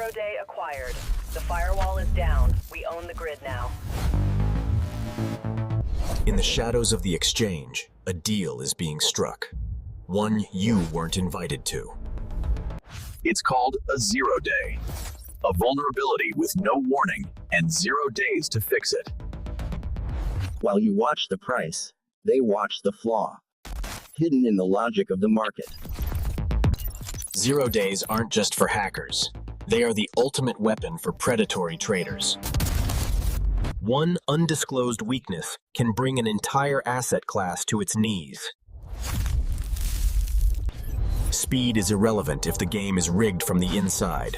Zero-day acquired. The firewall is down. We own the grid now. In the shadows of the exchange, a deal is being struck. One you weren't invited to. It's called a zero-day. A vulnerability with no warning and 0 days to fix it. While you watch the price, they watch the flaw, hidden in the logic of the market. 0 days aren't just for hackers. They are the ultimate weapon for predatory traders. One undisclosed weakness can bring an entire asset class to its knees. Speed is irrelevant if the game is rigged from the inside.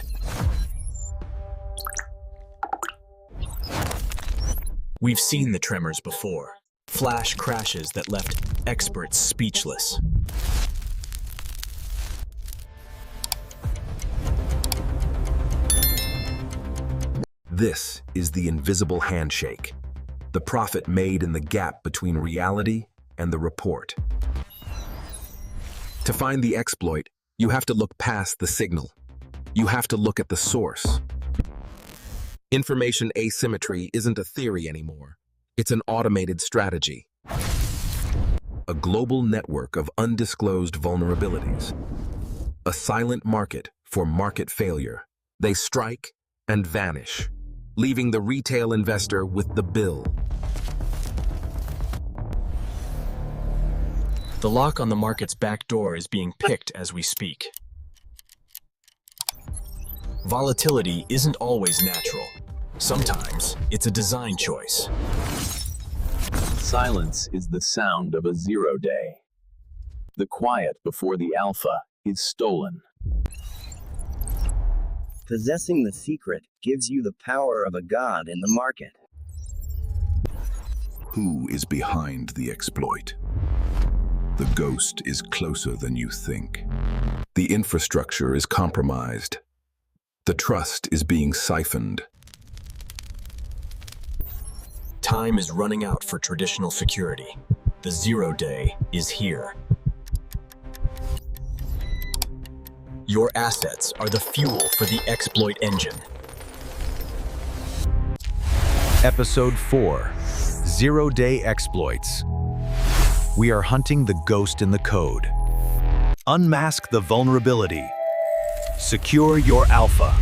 We've seen the tremors before. Flash crashes that left experts speechless. This is the invisible handshake, the profit made in the gap between reality and the report. To find the exploit, you have to look past the signal. You have to look at the source. Information asymmetry isn't a theory anymore. It's an automated strategy. A global network of undisclosed vulnerabilities. A silent market for market failure. They strike and vanish, leaving the retail investor with the bill. The lock on the market's back door is being picked as we speak. Volatility isn't always natural. Sometimes it's a design choice. Silence is the sound of a zero-day. The quiet before the alpha is stolen. Possessing the secret gives you the power of a god in the market. Who is behind the exploit? The ghost is closer than you think. The infrastructure is compromised. The trust is being siphoned. Time is running out for traditional security. The 0 day is here. Your assets are the fuel for the exploit engine. Episode 4, 0-Day Exploits. We are hunting the ghost in the code. Unmask the vulnerability. Secure your alpha.